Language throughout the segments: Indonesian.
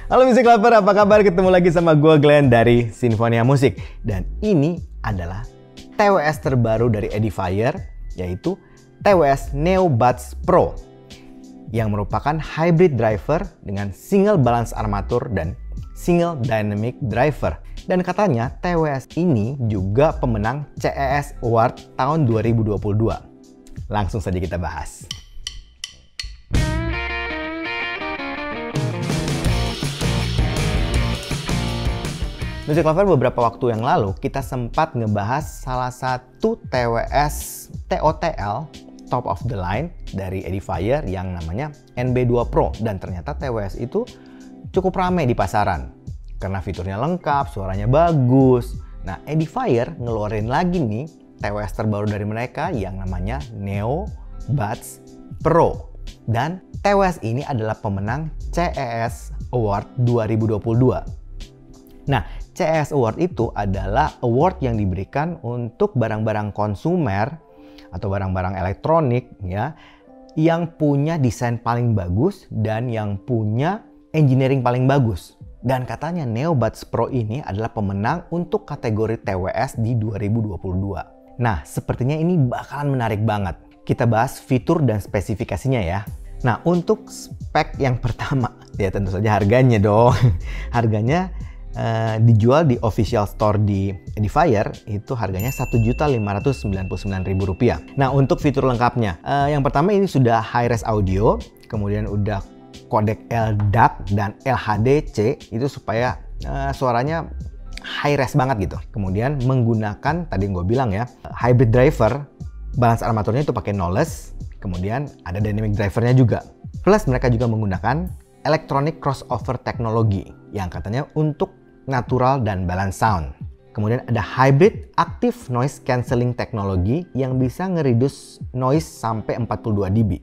Halo Music Lover, apa kabar? Ketemu lagi sama gue Glenn dari Sinfonia Musik. Dan ini adalah TWS terbaru dari Edifier, yaitu TWS Neo Buds Pro, yang merupakan hybrid driver dengan single balance armatur dan single dynamic driver. Dan katanya TWS ini juga pemenang CES Award tahun 2022. Langsung saja kita bahas. Music Lover, beberapa waktu yang lalu kita sempat ngebahas salah satu TWS TOTL top of the line dari Edifier yang namanya NB2 Pro, dan ternyata TWS itu cukup ramai di pasaran karena fiturnya lengkap, suaranya bagus. Nah, Edifier ngeluarin lagi nih TWS terbaru dari mereka yang namanya Neo Buds Pro, dan TWS ini adalah pemenang CES Award 2022. Nah, CES Award itu adalah award yang diberikan untuk barang-barang konsumer atau barang-barang elektronik ya, yang punya desain paling bagus dan yang punya engineering paling bagus. Dan katanya Neo Buds Pro ini adalah pemenang untuk kategori TWS di 2022. Nah, sepertinya ini bakalan menarik banget. Kita bahas fitur dan spesifikasinya ya. Nah, untuk spek yang pertama, ya tentu saja harganya dong. Harganya dijual di official store di Edifier itu harganya Rp1.599.000. Nah, untuk fitur lengkapnya, yang pertama ini sudah high-res audio, kemudian udah kodek LDAC dan LHDC itu supaya suaranya high-res banget gitu. Kemudian menggunakan, tadi gue bilang ya, hybrid driver, balance armaturnya itu pakai Knowles, kemudian ada dynamic drivernya juga. Plus mereka juga menggunakan electronic crossover teknologi yang katanya untuk natural dan balance sound. Kemudian ada hybrid active noise cancelling teknologi yang bisa nge-reduce noise sampai 42 dB.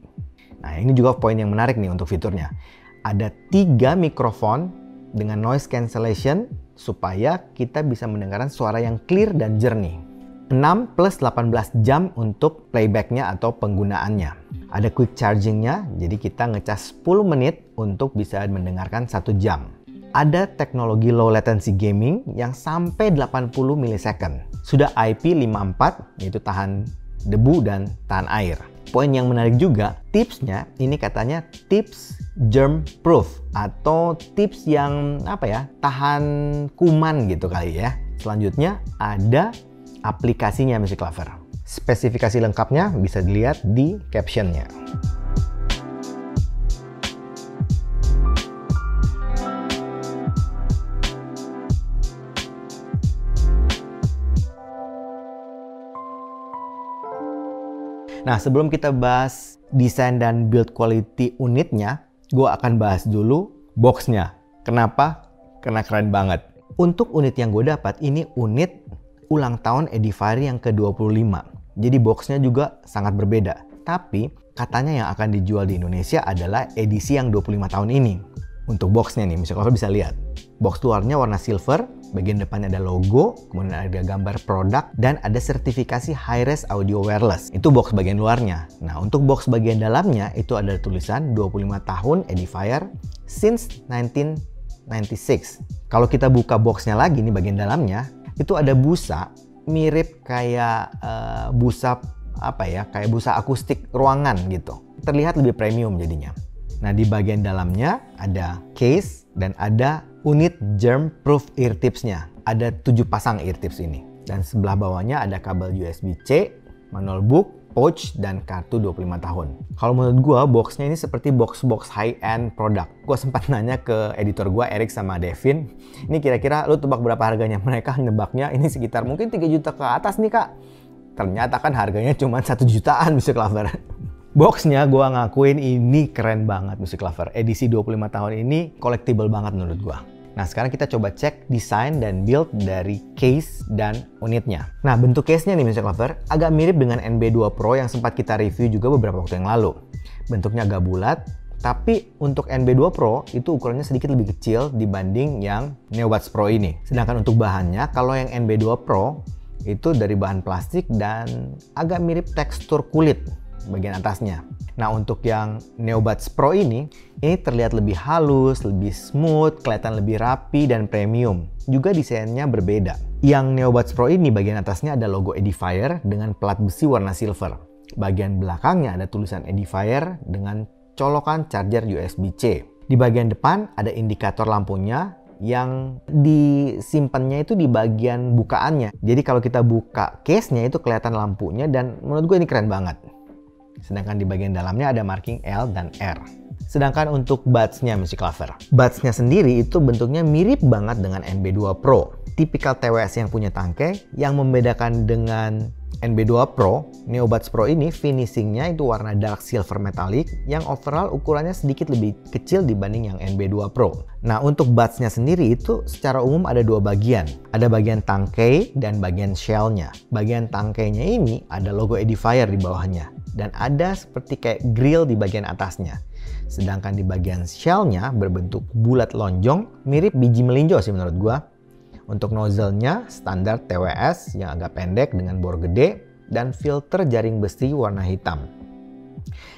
Nah, ini juga poin yang menarik nih untuk fiturnya. Ada 3 mikrofon dengan noise cancellation supaya kita bisa mendengarkan suara yang clear dan jernih. 6 plus 18 jam untuk playbacknya atau penggunaannya. Ada quick chargingnya, jadi kita ngecas 10 menit untuk bisa mendengarkan 1 jam. Ada teknologi low latency gaming yang sampai 80 millisecond. Sudah IP54, yaitu tahan debu dan tahan air. Poin yang menarik juga, tipsnya ini katanya tips germ proof atau tips yang tahan kuman gitu kali ya. Selanjutnya ada aplikasinya Music Lover. Spesifikasi lengkapnya bisa dilihat di captionnya. Nah, sebelum kita bahas desain dan build quality unitnya, gue akan bahas dulu boxnya. Kenapa? Karena keren banget. Untuk unit yang gue dapat, ini unit ulang tahun Edifier yang ke-25. Jadi boxnya juga sangat berbeda. Tapi katanya yang akan dijual di Indonesia adalah edisi yang 25 tahun ini. Untuk boxnya nih, Music Lover bisa lihat. Box luarnya warna silver, bagian depannya ada logo, kemudian ada gambar produk, dan ada sertifikasi high-res audio wireless. Itu box bagian luarnya. Nah, untuk box bagian dalamnya itu ada tulisan 25 tahun Edifier since 1996. Kalau kita buka boxnya lagi nih bagian dalamnya, itu ada busa mirip kayak busa kayak busa akustik ruangan gitu. Terlihat lebih premium jadinya. Nah, di bagian dalamnya ada case dan ada unit germ proof ear tipsnya. Ada 7 pasang ear tips ini. Dan sebelah bawahnya ada kabel USB-C, manual book, pouch, dan kartu 25 tahun. Kalau menurut gua, boxnya ini seperti box-box high-end produk. Gua sempat nanya ke editor gua, Eric sama Devin, ini kira-kira lu tebak berapa harganya? Mereka nebaknya ini sekitar mungkin 3 juta ke atas nih kak. Ternyata kan harganya cuma 1 jutaan Music Lover. Boxnya gua ngakuin ini keren banget Music Lover. Edisi 25 tahun ini collectible banget menurut gua. Nah, sekarang kita coba cek desain dan build dari case dan unitnya. Nah, bentuk case-nya nih Music Lover agak mirip dengan NB2 Pro yang sempat kita review juga beberapa waktu yang lalu. Bentuknya agak bulat, tapi untuk NB2 Pro itu ukurannya sedikit lebih kecil dibanding yang Neo Buds Pro ini. Sedangkan untuk bahannya, kalau yang NB2 Pro itu dari bahan plastik dan agak mirip tekstur kulit. bagian atasnya. Nah, untuk yang Neobuds Pro ini terlihat lebih halus, lebih smooth, kelihatan lebih rapi dan premium. Juga desainnya berbeda. Yang Neobuds Pro ini bagian atasnya ada logo Edifier dengan plat besi warna silver. Bagian belakangnya ada tulisan Edifier dengan colokan charger USB-C. Di bagian depan ada indikator lampunya yang disimpannya itu di bagian bukaannya. Jadi kalau kita buka case-nya itu kelihatan lampunya dan menurut gue ini keren banget. Sedangkan di bagian dalamnya ada marking L dan R. Sedangkan untuk buds-nya Music Lover. Buds-nya sendiri itu bentuknya mirip banget dengan NB2 Pro. Tipikal TWS yang punya tangkai. Yang membedakan dengan NB2 Pro, Neobuds Pro ini finishingnya itu warna dark silver metallic yang overall ukurannya sedikit lebih kecil dibanding yang NB2 Pro. Nah, untuk buds-nya sendiri itu secara umum ada dua bagian. Ada bagian tangkai dan bagian shell-nya. Bagian tangkainya ini ada logo Edifier di bawahnya dan ada seperti kayak grill di bagian atasnya. Sedangkan di bagian shell-nya berbentuk bulat lonjong, mirip biji melinjo sih menurut gua. Untuk nozzle-nya standar TWS yang agak pendek dengan bor gede dan filter jaring besi warna hitam.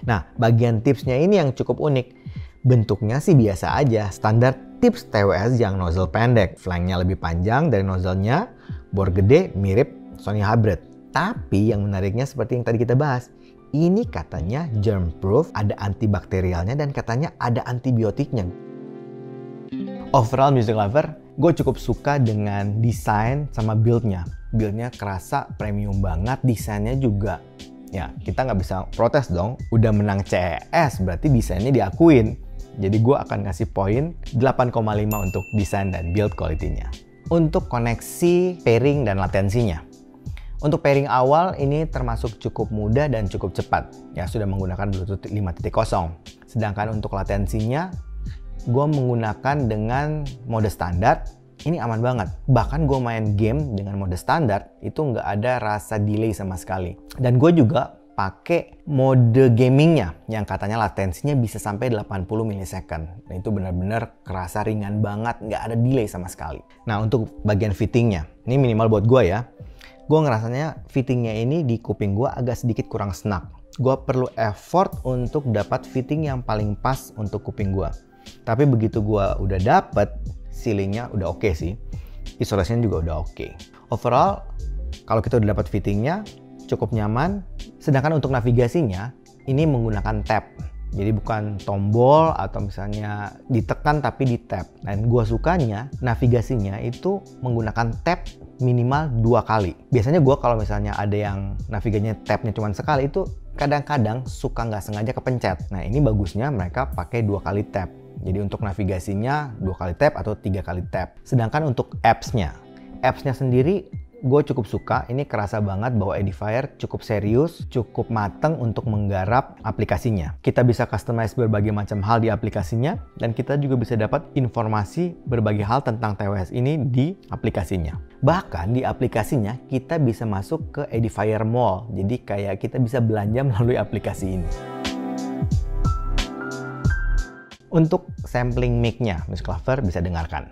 Nah, bagian tipsnya ini yang cukup unik. Bentuknya sih biasa aja, standar tips TWS yang nozzle pendek. Flanknya lebih panjang dari nozzle-nya, bor gede mirip Sony Hybrid. Tapi yang menariknya seperti yang tadi kita bahas, ini katanya germ proof, ada antibakterialnya dan katanya ada antibiotiknya. Overall Music Lover, gue cukup suka dengan desain sama build-nya. Build-nya kerasa premium banget, desainnya juga ya kita nggak bisa protes dong. Udah menang CES berarti desainnya diakuin. Jadi gue akan ngasih poin 8,5 untuk desain dan build quality-nya. Untuk koneksi, pairing, dan latensinya. Untuk pairing awal ini termasuk cukup mudah dan cukup cepat. Ya sudah menggunakan Bluetooth 5.0. Sedangkan untuk latensinya, gue menggunakan dengan mode standar, ini aman banget. Bahkan gue main game dengan mode standar, itu nggak ada rasa delay sama sekali. Dan gue juga pakai mode gamingnya, yang katanya latensinya bisa sampai 80 millisecond. Dan itu benar-benar kerasa ringan banget, nggak ada delay sama sekali. Nah, untuk bagian fittingnya, ini minimal buat gue ya. Gue ngerasanya fittingnya ini di kuping gue agak sedikit kurang snug. Gue perlu effort untuk dapat fitting yang paling pas untuk kuping gue. Tapi begitu gua udah dapet, ceilingnya udah oke sih. Isolasinya juga udah oke. Overall, kalau kita udah dapat fittingnya, cukup nyaman. Sedangkan untuk navigasinya, ini menggunakan tab. Jadi bukan tombol atau misalnya ditekan tapi di tab. Dan gua sukanya navigasinya itu menggunakan tab minimal 2 kali. Biasanya gua kalau misalnya ada yang navigasinya tabnya cuma sekali itu kadang-kadang suka nggak sengaja kepencet. Nah, ini bagusnya mereka pakai 2 kali tab. Jadi untuk navigasinya 2 kali tap atau 3 kali tap. Sedangkan untuk apps-nya sendiri gue cukup suka. Ini kerasa banget bahwa Edifier cukup serius, cukup mateng untuk menggarap aplikasinya. Kita bisa customize berbagai macam hal di aplikasinya dan kita juga bisa dapat informasi berbagai hal tentang TWS ini di aplikasinya. Bahkan di aplikasinya kita bisa masuk ke Edifier Mall. Jadi kayak kita bisa belanja melalui aplikasi ini. Untuk sampling mic-nya, Music Lover bisa dengarkan.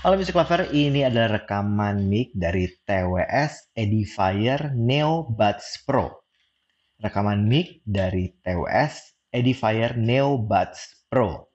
Halo Music Lover, ini adalah rekaman mic dari TWS Edifier Neobuds Pro. Rekaman mic dari TWS Edifier Neobuds Pro.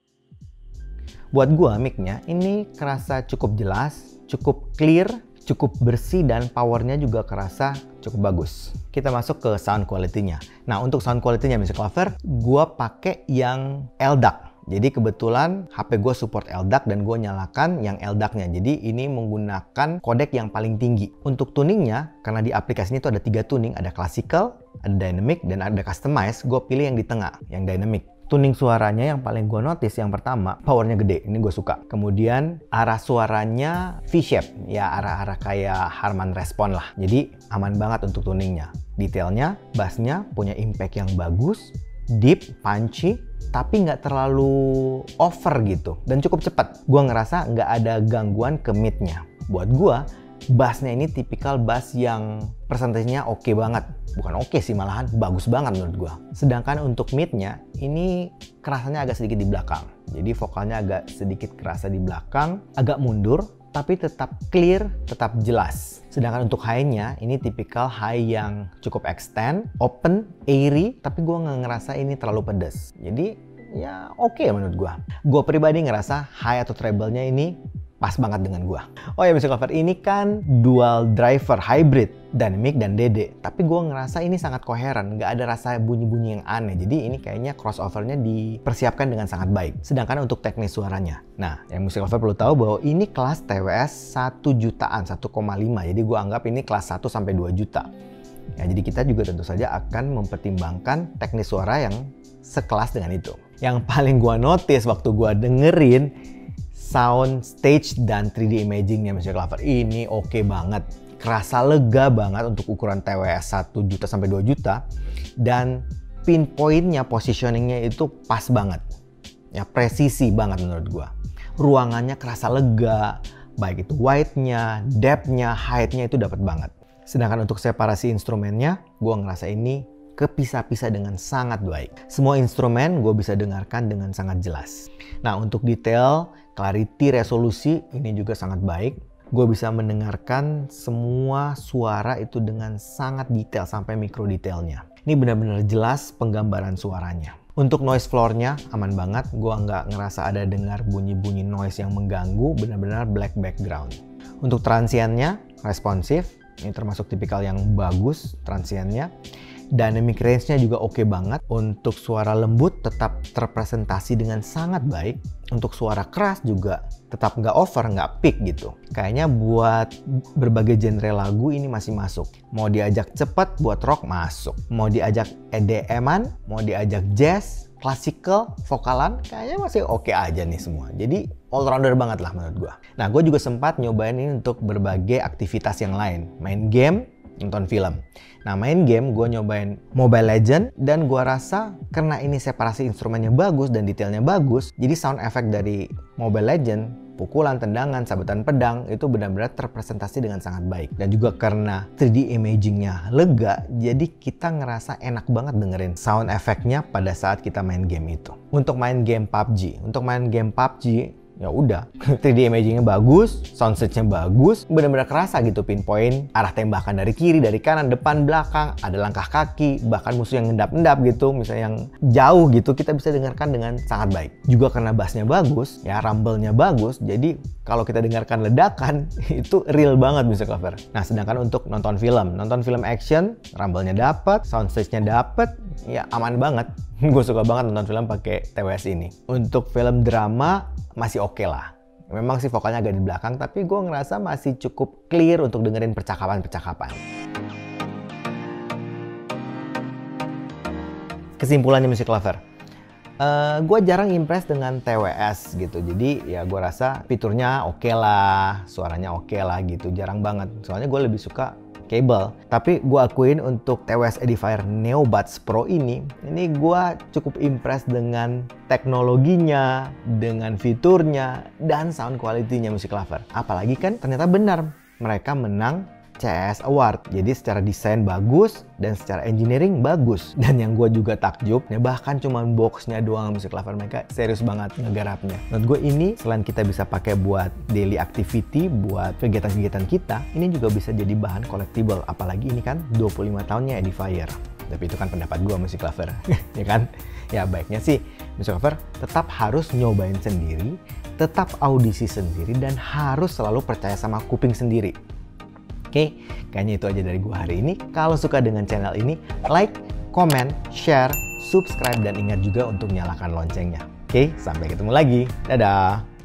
Buat gua mic-nya ini kerasa cukup jelas, cukup clear, cukup bersih dan powernya juga kerasa cukup bagus. Kita masuk ke sound quality-nya. Nah, untuk sound quality-nya Music Lover, gue pakai yang LDAC. Jadi kebetulan HP gue support LDAC dan gue nyalakan yang LDAC-nya. Jadi ini menggunakan kodek yang paling tinggi. Untuk tuningnya, karena di aplikasinya itu ada 3 tuning, ada classical, ada dynamic, dan ada customize. Gue pilih yang di tengah, yang dynamic. Tuning suaranya yang paling gue notice yang pertama, powernya gede, ini gue suka. Kemudian arah suaranya V-shape, ya arah-arah kayak Harman Respond lah. Jadi aman banget untuk tuningnya. Detailnya, bassnya punya impact yang bagus, deep, punchy, tapi nggak terlalu over gitu. Dan cukup cepat. Gue ngerasa nggak ada gangguan ke mid-nya. Buat gue, bassnya ini tipikal bass yang persentasenya oke banget. Bukan oke sih, malahan bagus banget menurut gua. Sedangkan untuk mid-nya ini kerasanya agak sedikit di belakang. Jadi vokalnya agak sedikit kerasa di belakang, agak mundur. tapi tetap clear, tetap jelas. Sedangkan untuk high-nya, ini tipikal high yang cukup extend, open, airy, tapi gue nggak ngerasa ini terlalu pedes. Jadi ya oke menurut gue. Gue pribadi ngerasa high atau treble-nya ini pas banget dengan gua. Oh ya Music Lover, ini kan dual driver hybrid, dynamic dan DD. Tapi gua ngerasa ini sangat koheren, nggak ada rasa bunyi-bunyi yang aneh. Jadi ini kayaknya crossovernya dipersiapkan dengan sangat baik. Sedangkan untuk teknis suaranya, nah yang Music Lover perlu tahu bahwa ini kelas TWS 1 jutaan, 1,5. Jadi gua anggap ini kelas 1 sampai 2 juta. Ya, jadi kita juga tentu saja akan mempertimbangkan teknis suara yang sekelas dengan itu. Yang paling gua notice waktu gua dengerin sound stage dan 3D imagingnya Music Lover ini oke banget. Kerasa lega banget untuk ukuran TWS 1 juta sampai 2 juta. Dan pinpointnya, positioningnya itu pas banget. Ya, presisi banget menurut gua. Ruangannya kerasa lega, baik itu width-nya, depth-nya, height-nya itu dapat banget. Sedangkan untuk separasi instrumennya, gua ngerasa ini kepisah-pisah dengan sangat baik. Semua instrumen gue bisa dengarkan dengan sangat jelas. Nah, untuk detail, clarity, resolusi ini juga sangat baik. Gue bisa mendengarkan semua suara itu dengan sangat detail sampai mikro detailnya. Ini benar-benar jelas penggambaran suaranya. Untuk noise floor-nya aman banget. Gue nggak ngerasa ada dengar bunyi-bunyi noise yang mengganggu. Benar-benar black background. Untuk transiennya responsif. Ini termasuk tipikal yang bagus transiennya. Dynamic range-nya juga oke banget. Untuk suara lembut tetap terpresentasi dengan sangat baik. Untuk suara keras juga tetap nggak over, nggak peak gitu. Kayaknya buat berbagai genre lagu ini masih masuk. Mau diajak cepet buat rock masuk. Mau diajak EDM-an, mau diajak jazz, classical, vokalan, kayaknya masih oke aja nih semua. Jadi all-rounder banget lah menurut gue. Nah, gue juga sempat nyobain ini untuk berbagai aktivitas yang lain. Main game, nonton film. Nah, main game gue nyobain Mobile Legends dan gue rasa karena ini separasi instrumennya bagus dan detailnya bagus, jadi sound effect dari Mobile Legends, pukulan, tendangan, sabetan pedang itu benar-benar terpresentasi dengan sangat baik. Dan juga karena 3D imagingnya lega, jadi kita ngerasa enak banget dengerin sound effect-nya pada saat kita main game itu. Untuk main game PUBG, ya udah, 3D imagingnya bagus, soundstage-nya bagus, benar-benar kerasa gitu pinpoint arah tembakan dari kiri, dari kanan, depan, belakang, ada langkah kaki, bahkan musuh yang ngendap-endap gitu, misalnya yang jauh gitu, kita bisa dengarkan dengan sangat baik. Juga karena bass-nya bagus, ya rumble-nya bagus, jadi kalau kita dengarkan ledakan, itu real banget Music Lover. Nah, sedangkan untuk nonton film action, rumble-nya dapet, soundstage-nya dapet, ya aman banget. Gue suka banget nonton film pakai TWS ini. Untuk film drama masih oke lah. Memang sih vokalnya agak di belakang, tapi gue ngerasa masih cukup clear untuk dengerin percakapan-percakapan. Kesimpulannya Music Lover, gue jarang impress dengan TWS gitu. Jadi ya gue rasa fiturnya oke lah, suaranya oke lah gitu. Jarang banget. Soalnya gue lebih suka kabel. Tapi gue akuin untuk TWS Edifier Neobuds Pro ini gue cukup impress dengan teknologinya, dengan fiturnya, dan sound quality-nya Music Lover. Apalagi kan ternyata benar, mereka menang CES Award. Jadi secara desain bagus dan secara engineering bagus. Dan yang gue juga takjub, ya bahkan cuma boxnya doang Music Lover, mereka serius banget ngegarapnya. Menurut gue ini selain kita bisa pakai buat daily activity, buat kegiatan-kegiatan kita, ini juga bisa jadi bahan collectible. Apalagi ini kan 25 tahunnya Edifier. Tapi itu kan pendapat gue Music Lover, ya kan? Ya baiknya sih Music Lover tetap harus nyobain sendiri, tetap audisi sendiri, dan harus selalu percaya sama kuping sendiri. Oke, kayaknya itu aja dari gue hari ini. Kalau suka dengan channel ini, like, comment, share, subscribe, dan ingat juga untuk nyalakan loncengnya. Oke, sampai ketemu lagi. Dadah!